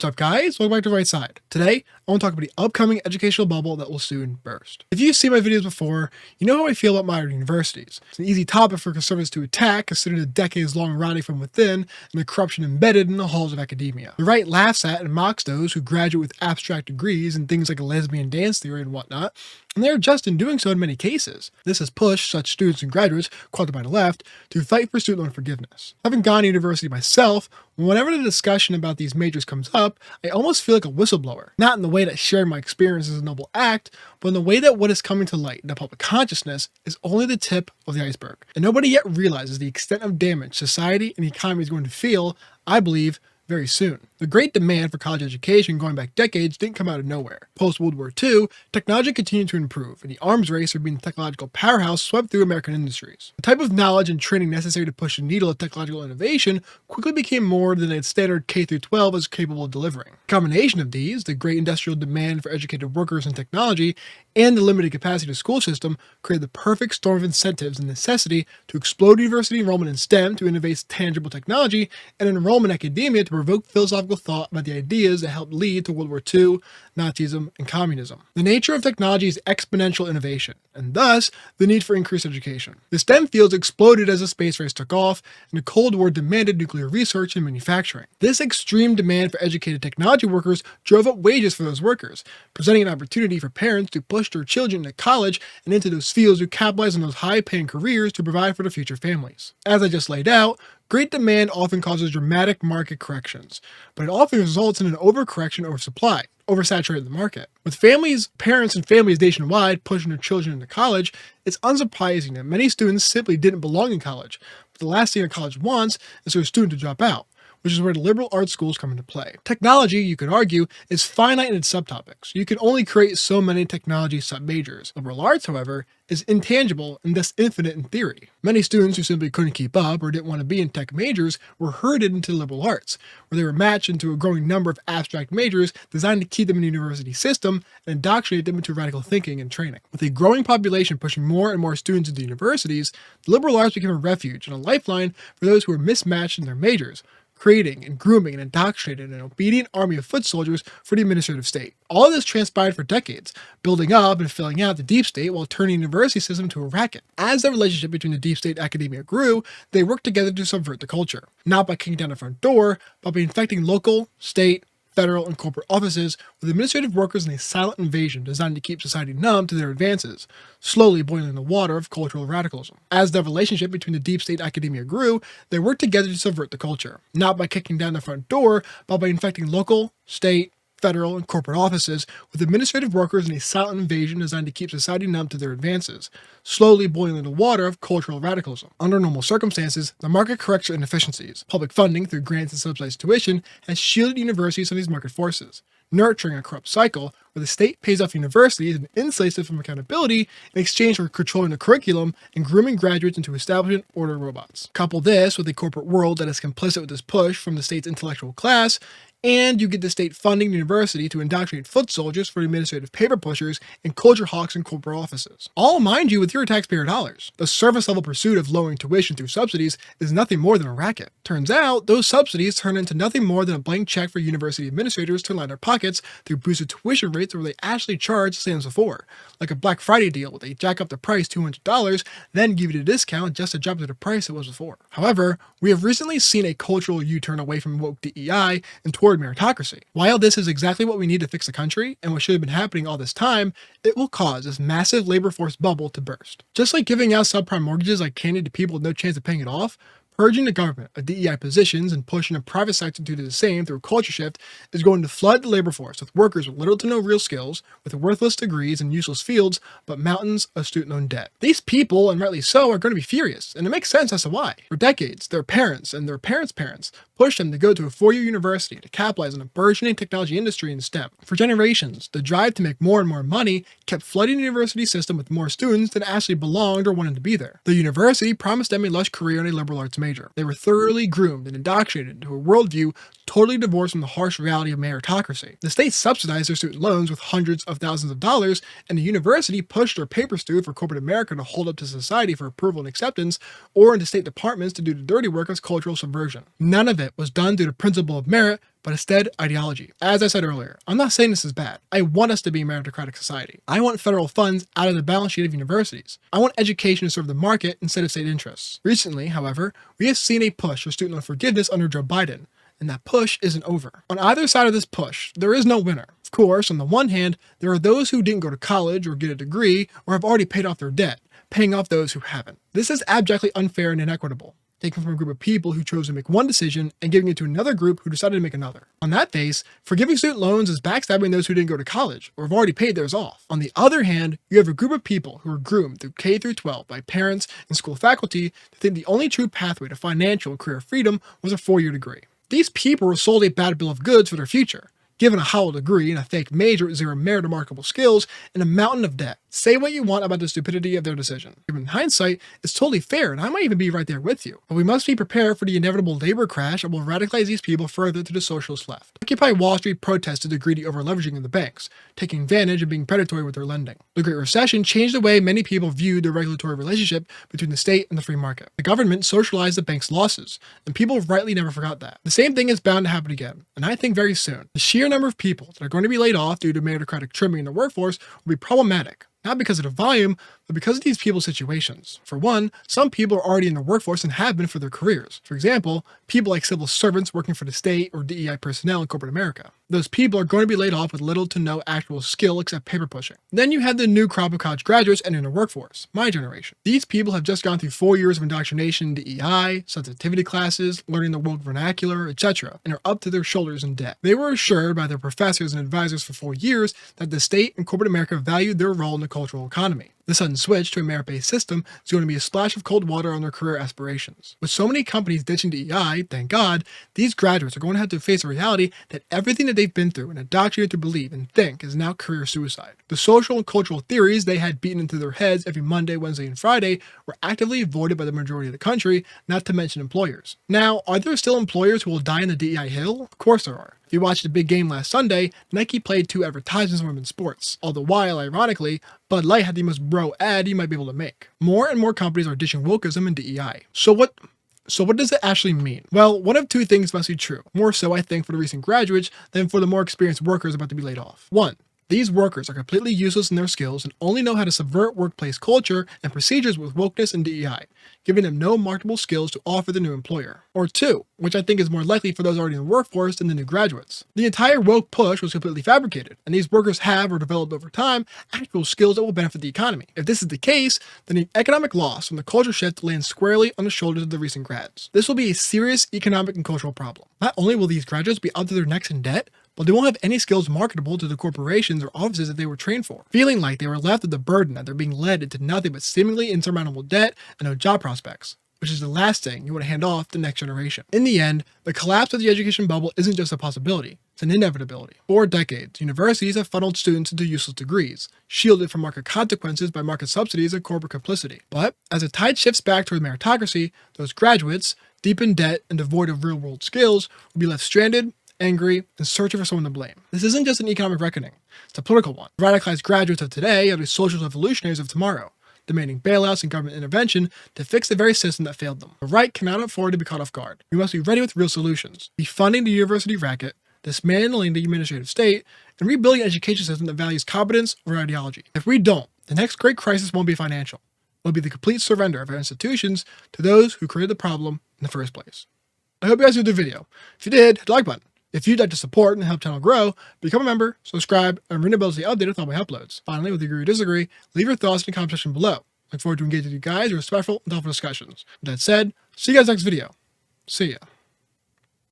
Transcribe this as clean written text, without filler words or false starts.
What's up, guys? Welcome back to Right Side. Today, I want to talk about the upcoming educational bubble that will soon burst. If you've seen my videos before, you know how I feel about modern universities. It's an easy topic for conservatives to attack, considering the decades-long rotting from within and the corruption embedded in the halls of academia. The right laughs at and mocks those who graduate with abstract degrees in things like lesbian dance theory and whatnot, and they are just in doing so in many cases. This has pushed such students and graduates, quoted by the left, to fight for student loan forgiveness. Having gone to university myself, whenever the discussion about these majors comes up, I almost feel like a whistleblower. Not in the way that sharing my experience is a noble act, but in the way that what is coming to light in the public consciousness is only the tip of the iceberg. And nobody yet realizes the extent of damage society and the economy is going to feel, I believe, very soon. The great demand for college education going back decades didn't come out of nowhere. Post-World War II, technology continued to improve, and the arms race for being the technological powerhouse swept through American industries. The type of knowledge and training necessary to push the needle of technological innovation quickly became more than its standard K-12 was capable of delivering. The combination of these, the great industrial demand for educated workers in technology, and the limited capacity of the school system, created the perfect storm of incentives and necessity to explode university enrollment in STEM to innovate tangible technology, and enrollment in academia to provoke philosophical thought about the ideas that helped lead to World War II, Nazism, and communism. The nature of technology is exponential innovation, and thus the need for increased education. The STEM fields exploded as the space race took off, and the Cold War demanded nuclear research and manufacturing. This extreme demand for educated technology workers drove up wages for those workers, presenting an opportunity for parents to push their children into college and into those fields to capitalize on those high-paying careers to provide for their future families. As I just laid out, great demand often causes dramatic market corrections, but it often results in an overcorrection over supply, oversaturating the market. With parents and families nationwide pushing their children into college, it's unsurprising that many students simply didn't belong in college, but the last thing a college wants is for a student to drop out, which is where the liberal arts schools come into play. Technology, you could argue, is finite in its subtopics. You can only create so many technology submajors. Liberal arts, however, is intangible and thus infinite in theory. Many students who simply couldn't keep up or didn't want to be in tech majors were herded into liberal arts, where they were matched into a growing number of abstract majors designed to keep them in the university system and indoctrinate them into radical thinking and training. With a growing population pushing more and more students into universities, the liberal arts became a refuge and a lifeline for those who were mismatched in their majors, creating and grooming and indoctrinating an obedient army of foot soldiers for the administrative state. All of this transpired for decades, building up and filling out the deep state while turning the university system into a racket. As the relationship between the deep state and academia grew, they worked together to subvert the culture, not by kicking down the front door, but by infecting local, state, federal, and corporate offices with administrative workers in a silent invasion designed to keep society numb to their advances, slowly boiling the water of cultural radicalism. As the relationship between the deep state and academia grew, they worked together to subvert the culture, not by kicking down the front door, but by infecting local, state, federal, and corporate offices with administrative workers in a silent invasion designed to keep society numb to their advances, slowly boiling the water of cultural radicalism. Under normal circumstances, the market corrects their inefficiencies. Public funding through grants and subsidized tuition has shielded universities from these market forces, nurturing a corrupt cycle where the state pays off universities and insulates them from accountability in exchange for controlling the curriculum and grooming graduates into establishment order robots. Couple this with a corporate world that is complicit with this push from the state's intellectual class, and you get the state funding the university to indoctrinate foot soldiers for administrative paper pushers and culture hawks in corporate offices. All, mind you, with your taxpayer dollars. The surface level pursuit of lowering tuition through subsidies is nothing more than a racket. Turns out, those subsidies turn into nothing more than a blank check for university administrators to line their pockets through boosted tuition rates where they actually charge the same as before, like a Black Friday deal where they jack up the price $200, then give you a discount just to drop to the price it was before. However, we have recently seen a cultural U-turn away from woke DEI and toward meritocracy. While this is exactly what we need to fix the country, and what should have been happening all this time, it will cause this massive labor force bubble to burst. Just like giving out subprime mortgages like candy to people with no chance of paying it off, purging the government of DEI positions and pushing the private sector to do the same through a culture shift is going to flood the labor force with workers with little to no real skills, with worthless degrees in useless fields, but mountains of student loan debt. These people, and rightly so, are going to be furious, and it makes sense as to why. For decades, their parents and their parents' parents pushed them to go to a four-year university to capitalize on a burgeoning technology industry in STEM. For generations, the drive to make more and more money kept flooding the university system with more students than actually belonged or wanted to be there. The university promised them a lush career in a liberal arts major. They were thoroughly groomed and indoctrinated into a worldview totally divorced from the harsh reality of meritocracy. The state subsidized their student loans with hundreds of thousands of dollars, and the university pushed their papers through for corporate America to hold up to society for approval and acceptance, or into state departments to do the dirty work as cultural subversion. None of it was done through the principle of merit, but instead ideology. As I said earlier, I'm not saying this is bad. I want us to be a meritocratic society. I want federal funds out of the balance sheet of universities. I want education to serve the market instead of state interests. Recently, however, we have seen a push for student loan forgiveness under Joe Biden, and that push isn't over. On either side of this push, there is no winner. Of course, on the one hand, there are those who didn't go to college or get a degree or have already paid off their debt, paying off those who haven't. This is abjectly unfair and inequitable, taken from a group of people who chose to make one decision and giving it to another group who decided to make another. On that base, forgiving student loans is backstabbing those who didn't go to college or have already paid theirs off. On the other hand, you have a group of people who are groomed through K through 12 by parents and school faculty to think the only true pathway to financial and career freedom was a 4-year degree. These people were sold a bad bill of goods for their future, given a hollow degree and a fake major with zero merit or marketable skills and a mountain of debt. Say what you want about the stupidity of their decision. In hindsight, it's totally fair, and I might even be right there with you. But we must be prepared for the inevitable labor crash that will radicalize these people further to the socialist left. Occupy Wall Street protested the greedy over-leveraging of the banks, taking advantage and being predatory with their lending. The Great Recession changed the way many people viewed the regulatory relationship between the state and the free market. The government socialized the bank's losses, and people rightly never forgot that. The same thing is bound to happen again, and I think very soon. The sheer number of people that are going to be laid off due to meritocratic trimming in the workforce will be problematic. Not because of the volume, but because of these people's situations. For one, some people are already in the workforce and have been for their careers. For example, people like civil servants working for the state or DEI personnel in corporate America. Those people are going to be laid off with little to no actual skill except paper pushing. Then you have the new crop of college graduates entering the workforce, my generation. These people have just gone through 4 years of indoctrination in DEI, sensitivity classes, learning the woke vernacular, etc., and are up to their shoulders in debt. They were assured by their professors and advisors for 4 years that the state and corporate America valued their role in the cultural economy. The sudden switch to a merit-based system is going to be a splash of cold water on their career aspirations. With so many companies ditching DEI, thank God, these graduates are going to have to face a reality that everything that they've been through and indoctrinated to believe and think is now career suicide. The social and cultural theories they had beaten into their heads every Monday, Wednesday, and Friday were actively avoided by the majority of the country, not to mention employers. Now, are there still employers who will die on the DEI hill? Of course there are. If you watched the big game last Sunday, Nike played 2 advertisements on women's sports. All the while, ironically, Bud Light had the most bro ad you might be able to make. More and more companies are ditching wokeism and DEI. So what does it actually mean? Well, one of 2 things must be true. More so, I think, for the recent graduates than for the more experienced workers about to be laid off. 1. These workers are completely useless in their skills and only know how to subvert workplace culture and procedures with wokeness and DEI, giving them no marketable skills to offer the new employer. Or 2, which I think is more likely for those already in the workforce than the new graduates. The entire woke push was completely fabricated, and these workers have or developed over time actual skills that will benefit the economy. If this is the case, then the economic loss from the culture shift lands squarely on the shoulders of the recent grads. This will be a serious economic and cultural problem. Not only will these graduates be up to their necks in debt, but they won't have any skills marketable to the corporations or offices that they were trained for, feeling like they were left with the burden that they're being led into nothing but seemingly insurmountable debt and no job prospects, which is the last thing you want to hand off to the next generation. In the end, the collapse of the education bubble isn't just a possibility, it's an inevitability. For decades, universities have funneled students into useless degrees, shielded from market consequences by market subsidies and corporate complicity. But as the tide shifts back toward meritocracy, those graduates, deep in debt and devoid of real-world skills, will be left stranded, angry, and searching for someone to blame. This isn't just an economic reckoning, it's a political one. The radicalized graduates of today are the social revolutionaries of tomorrow, demanding bailouts and government intervention to fix the very system that failed them. The right cannot afford to be caught off guard. We must be ready with real solutions, defunding the university racket, dismantling the administrative state, and rebuilding an education system that values competence over ideology. If we don't, the next great crisis won't be financial. It will be the complete surrender of our institutions to those who created the problem in the first place. I hope you guys enjoyed the video. If you did, hit the like button. If you'd like to support and help the channel grow, become a member, subscribe, and ring the bell to stay updated with all my uploads. Finally, whether you agree or disagree, leave your thoughts in the comment section below. Look forward to engaging with you guys in respectful and thoughtful discussions. With that said, see you guys next video. See ya.